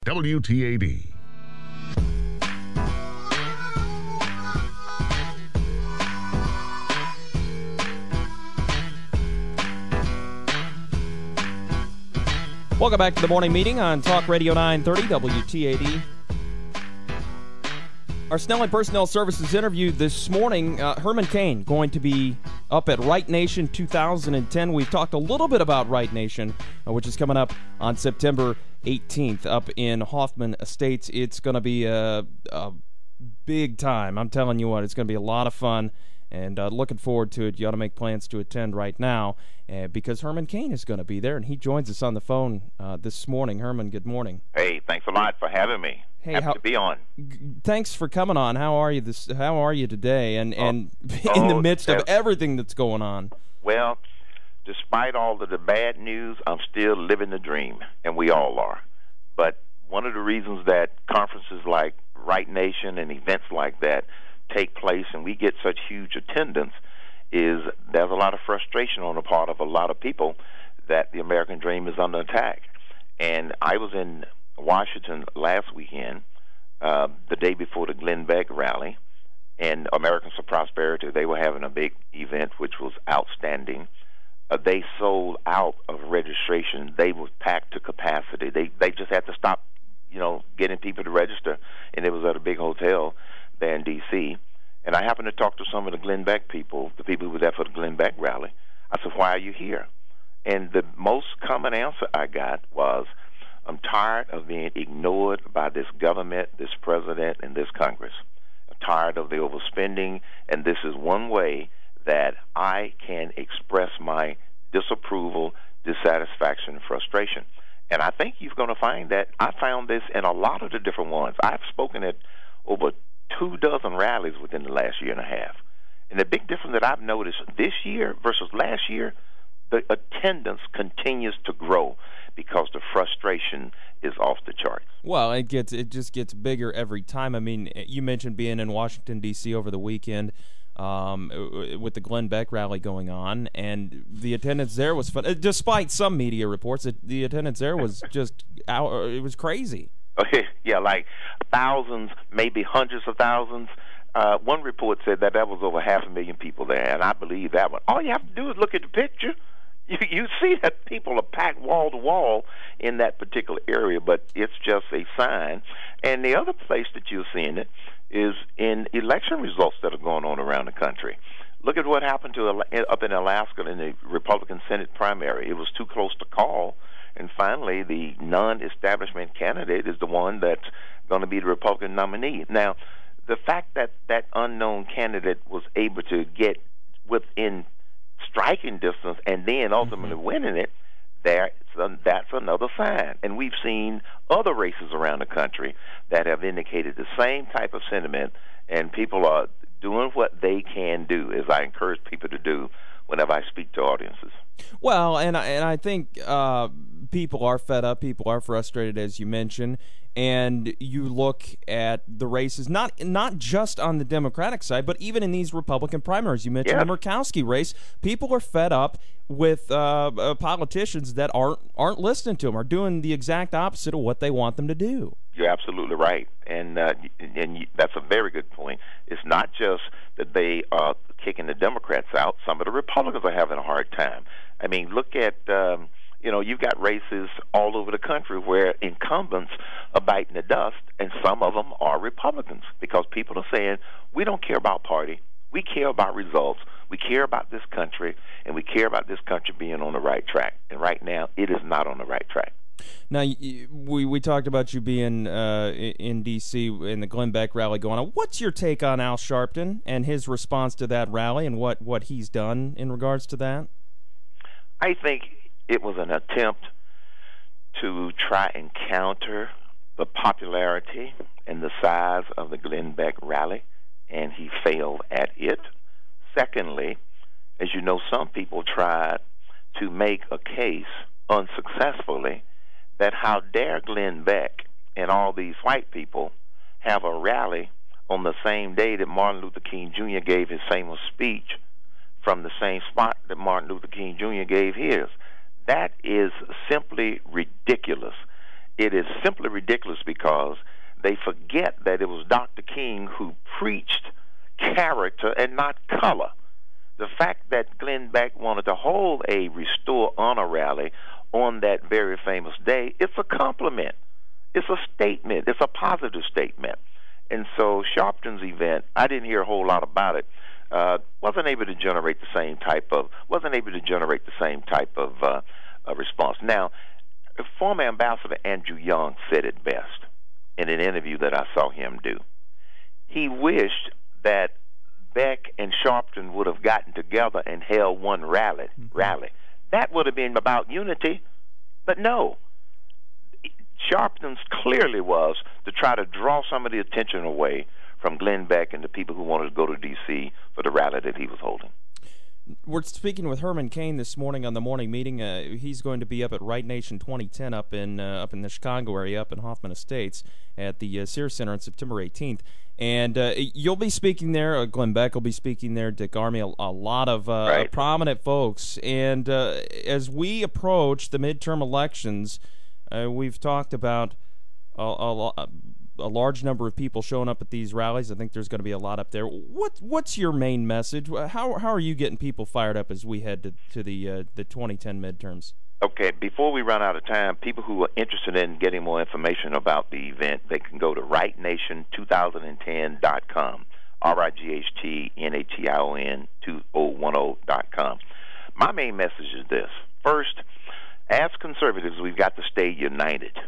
WTAD. Welcome back to the morning meeting on Talk Radio 930 WTAD. Our Snelling Personnel Services interview this morning, Herman Cain going to be up at Right Nation 2010. We've talked a little bit about Right Nation, which is coming up on September 18th up in Hoffman Estates. It's going to be a big time. I'm telling you what, it's going to be a lot of fun. And looking forward to it. You ought to make plans to attend right now because Herman Cain is going to be there, and he joins us on the phone this morning. Herman, good morning. Hey, thanks a lot for having me. Hey, happy to be on. Thanks for coming on. How are you How are you today? And in the midst of everything that's going on. Well, despite all of the bad news, I'm still living the dream, and we all are. But one of the reasons that conferences like Right Nation and events like that take place and we get such huge attendance is there's a lot of frustration on the part of a lot of people that the American dream is under attack. And I was in Washington last weekend, the day before the Glenn Beck rally, and Americans for Prosperity, they were having a big event which was outstanding. They sold out of registration. They were packed to capacity. They just had to stop, getting people to register, and it was at a big hotel there in D.C., and I happened to talk to some of the Glenn Beck people, the people who were there for the Glenn Beck rally. I said, why are you here? And the most common answer I got was, I'm tired of being ignored by this government, this president, and this Congress. I'm tired of the overspending, and this is one way that I can express my disapproval, dissatisfaction, and frustration. And I think you're going to find that I found this in a lot of the different ones. I've spoken at over 24 rallies within the last year and a half. And the big difference that I've noticed this year versus last year, the attendance continues to grow because the frustration is off the charts. Well, it just gets bigger every time. I mean, you mentioned being in Washington, D.C. over the weekend with the Glenn Beck rally going on, and the attendance there was fun. Despite some media reports, the attendance there was just it was crazy. Yeah, like thousands, maybe hundreds of thousands. One report said that was over 500,000 people there, and I believe that one. All you have to do is look at the picture. You see that people are packed wall to wall in that particular area, but it's just a sign. And the other place that you're seeing it is in election results that are going on around the country. Look at what happened up in Alaska in the Republican Senate primary. It was too close to call. And finally, the non-establishment candidate is the one that's going to be the Republican nominee. Now, the fact that that unknown candidate was able to get within striking distance and then ultimately winning it, that's another sign. And we've seen other races around the country that have indicated the same type of sentiment, and people are doing what they can do, as I encourage people to do whenever I speak to audiences. Well, and I think people are fed up, people are frustrated, as you mentioned, and you look at the races, not just on the Democratic side, but even in these Republican primaries. You mentioned the Murkowski race. People are fed up with politicians that aren't listening to them, are doing the exact opposite of what they want them to do. You're absolutely right, and that's a very good point. It's not just that they are kicking the Democrats out. Some of the Republicans are having a hard time. I mean, look at, you've got races all over the country where incumbents are biting the dust, and some of them are Republicans because people are saying, we don't care about party. We care about results. We care about this country, and we care about this country being on the right track. And right now, it is not on the right track. Now, we talked about you being in D.C. in the Glenn Beck rally going on. What's your take on Al Sharpton and his response to that rally and what he's done in regards to that? I think it was an attempt to try and counter the popularity and the size of the Glenn Beck rally, and he failed at it. Secondly, as you know, some people tried to make a case unsuccessfully that how dare Glenn Beck and all these white people have a rally on the same day that Martin Luther King Jr. gave his famous speech from the same spot that Martin Luther King Jr. gave his. That is simply ridiculous. It is simply ridiculous because they forget that it was Dr. King who preached character and not color. The fact that Glenn Beck wanted to hold a Restore Honor rally on that very famous day, it's a compliment. It's a statement. It's a positive statement. And so Sharpton's event, I didn't hear a whole lot about it. Wasn't able to generate the same type of response. Now, former Ambassador Andrew Young said it best in an interview that I saw him do. He wished that Beck and Sharpton would have gotten together and held one rally. That would have been about unity, but no. Sharpton's clearly was to try to draw some of the attention away from Glenn Beck and the people who wanted to go to D.C. for the rally that he was holding. We're speaking with Herman Cain this morning on the morning meeting. He's going to be up at Right Nation 2010 up in the Chicago area, up in Hoffman Estates at the Sears Center on September 18th. And you'll be speaking there. Glenn Beck will be speaking there. Dick Armey, a lot of right. prominent folks. And as we approach the midterm elections, we've talked about a large number of people showing up at these rallies. I think there's going to be a lot up there. What's your main message? How are you getting people fired up as we head to the 2010 midterms? Okay, before we run out of time, people who are interested in getting more information about the event, they can go to rightnation2010.com, RIGHTNATION2010.com. My main message is this. First, as conservatives, we've got to stay united.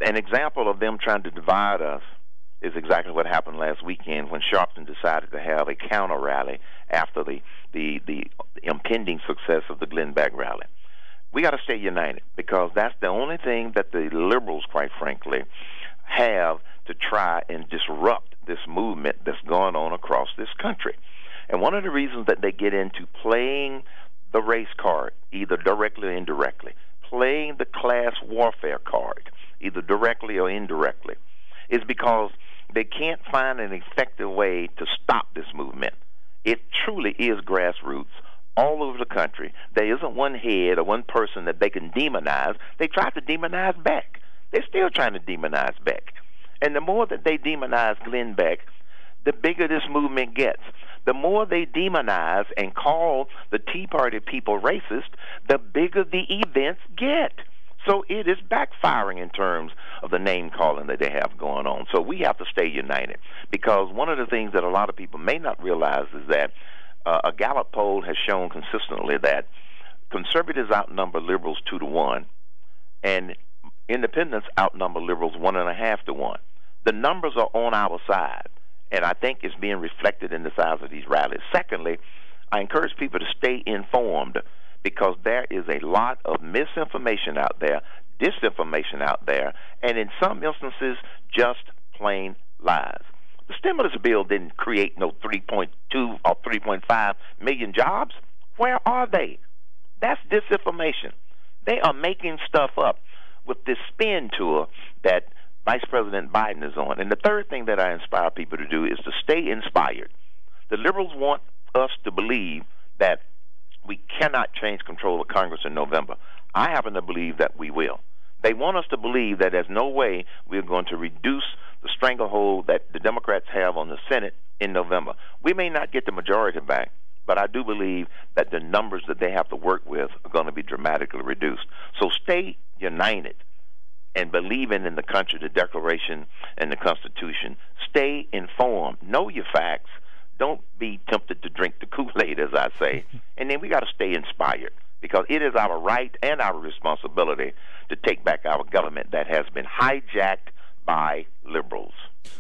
An example of them trying to divide us is exactly what happened last weekend when Sharpton decided to have a counter rally after the impending success of the Glenn Beck rally. We got to stay united because that's the only thing that the liberals, quite frankly, have to try and disrupt this movement that's going on across this country. And one of the reasons that they get into playing the race card, either directly or indirectly, playing the class warfare card, either directly or indirectly, is because they can't find an effective way to stop this movement. It truly is grassroots all over the country. There isn't one head or one person that they can demonize. They tried to demonize Beck. They're still trying to demonize Beck. And the more that they demonize Glenn Beck, the bigger this movement gets. The more they demonize and call the Tea Party people racist, the bigger the events get. So it is backfiring in terms of the name-calling that they have going on. So we have to stay united because one of the things that a lot of people may not realize is that a Gallup poll has shown consistently that conservatives outnumber liberals 2-1, and independents outnumber liberals 1.5-1. The numbers are on our side, and I think it's being reflected in the size of these rallies. Secondly, I encourage people to stay informed because there is a lot of misinformation out there, disinformation out there, and in some instances, just plain lies. The stimulus bill didn't create no 3.2 or 3.5 million jobs. Where are they? That's disinformation. They are making stuff up with this spin tour that Vice President Biden is on. And the third thing that I inspire people to do is to stay inspired. The liberals want us to believe that we cannot change control of Congress in November. I happen to believe that we will. They want us to believe that there's no way we're going to reduce the stranglehold that the Democrats have on the Senate in November. We may not get the majority back, but I do believe that the numbers that they have to work with are going to be dramatically reduced. So stay united and believing in the country, the Declaration, and the Constitution. Stay informed. Know your facts. Don't be tempted to drink the Kool-Aid, as I say. And then we got to stay inspired because it is our right and our responsibility to take back our government that has been hijacked by liberals.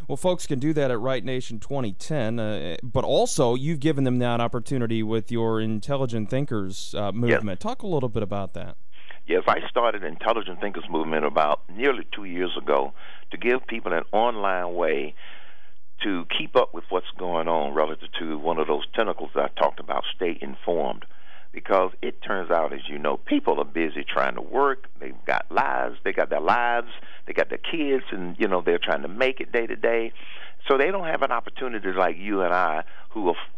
Well, folks can do that at Right Nation 2010, but also you've given them that opportunity with your Intelligent Thinkers movement. Yes. Talk a little bit about that. Yes, I started Intelligent Thinkers movement about nearly 2 years ago to give people an online way to keep up with what's going on relative to one of those tentacles that I talked about, stay informed. Because it turns out, as you know, people are busy trying to work. They've got lives. They got their lives. They got their kids, and, you know, they're trying to make it day to day. So they don't have an opportunity like you and I,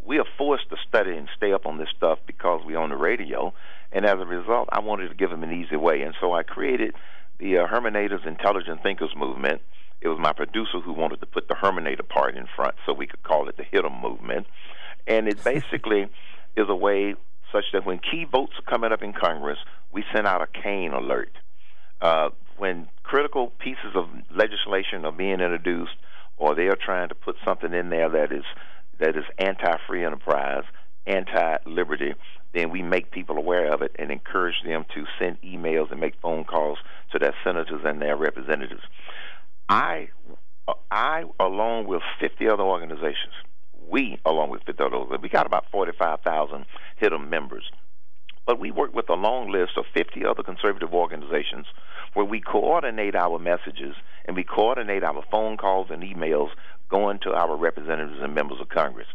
we are forced to study and stay up on this stuff because we're on the radio. And as a result, I wanted to give them an easy way. And so I created the Hermanators Intelligent Thinkers movement. It was my producer who wanted to put the Hermanator part in front so we could call it the Hit 'em movement. And it basically is a way such that when key votes are coming up in Congress, we send out a Cain alert. When critical pieces of legislation are being introduced, or they are trying to put something in there that is anti-free enterprise, anti-liberty, then we make people aware of it and encourage them to send emails and make phone calls to their senators and their representatives. I along with 50 other organizations, we got about 45,000 HIT'em members. But we work with a long list of 50 other conservative organizations where we coordinate our messages and we coordinate our phone calls and emails going to our representatives and members of Congress.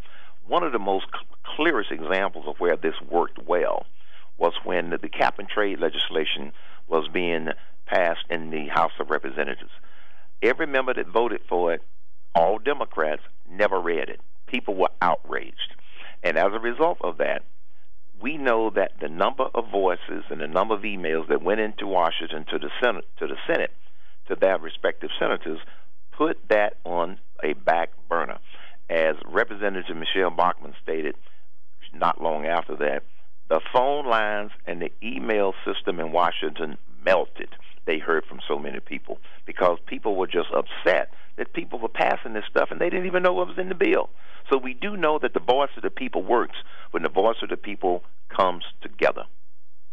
One of the most clearest examples of where this worked well was when the cap-and-trade legislation was being passed in the House of Representatives. Every member that voted for it, all Democrats, never read it. People were outraged. And as a result of that, we know that the number of voices and the number of emails that went into Washington to the Senate, to their respective senators, put that on a back burner. As Representative Michelle Bachmann stated not long after that, the phone lines and the email system in Washington melted. They heard from so many people because people were just upset that people were passing this stuff and they didn't even know what was in the bill. So we do know that the voice of the people works when the voice of the people comes together.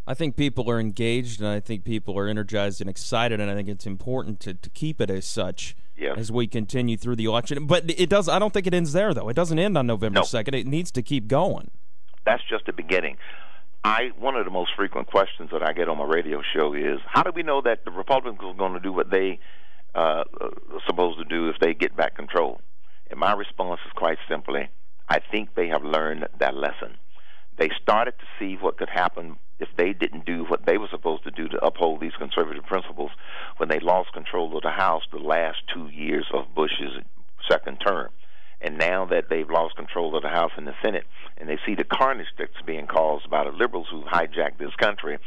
I think people are engaged, and I think people are energized and excited, and I think it's important to keep it as such as we continue through the election. But it does. I don't think it ends there, though. It doesn't end on November 2nd. It needs to keep going. That's just the beginning. One of the most frequent questions that I get on my radio show is, how do we know that the Republicans are going to do what they are supposed to do if they get back control? And my response is quite simply, I think they have learned that lesson. They started to see what could happen if they didn't do what they were supposed to do to uphold these conservative principles when they lost control of the House the last 2 years of Bush's second term. And now that they've lost control of the House and the Senate, and they see the carnage that's being caused by the liberals who've hijacked this country,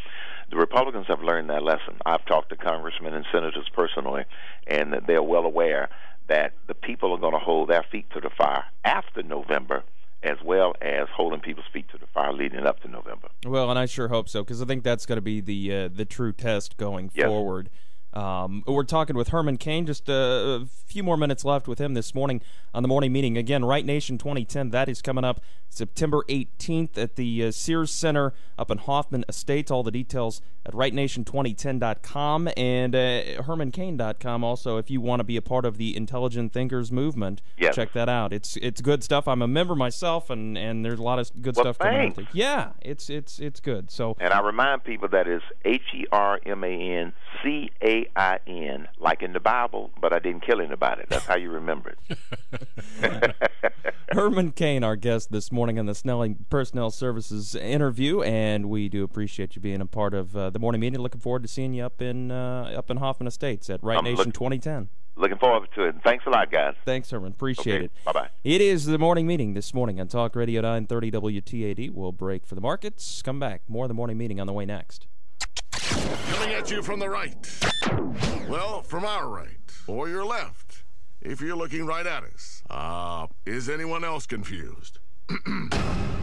the Republicans have learned that lesson. I've talked to congressmen and senators personally, and they're well aware that the people are going to hold their feet to the fire after November, as well as holding people's feet to the fire leading up to November. Well, and I sure hope so, because I think that's going to be the true test going forward. We're talking with Herman Cain. Just a few more minutes left with him this morning on the morning meeting. Again, Right Nation 2010, that is coming up September 18th at the Sears Center up in Hoffman Estates. All the details at rightnation2010.com and hermancain.com also if you want to be a part of the Intelligent Thinkers movement. Yes. Check that out. It's good stuff. I'm a member myself, and there's a lot of good stuff coming out. Yeah, it's good. So, and I remind people that is HERMANCAIN, like in the Bible, but I didn't kill anybody. That's how you remember it. Herman Cain, our guest this morning on the Snelling Personnel Services interview, and we do appreciate you being a part of the morning meeting. Looking forward to seeing you up in Hoffman Estates at Right Nation 2010. Looking forward to it. Thanks a lot, guys. Thanks, Herman. Appreciate it. Bye-bye. It is the morning meeting this morning on Talkradio 930 WTAD. We'll break for the markets. Come back. More of the morning meeting on the way next. Coming at you from the right. Well, from our right. Or your left, if you're looking right at us. Is anyone else confused?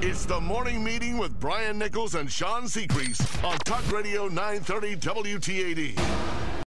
It's the morning meeting with Brian Nichols and Sean Seacrease on Talk Radio 930 WTAD.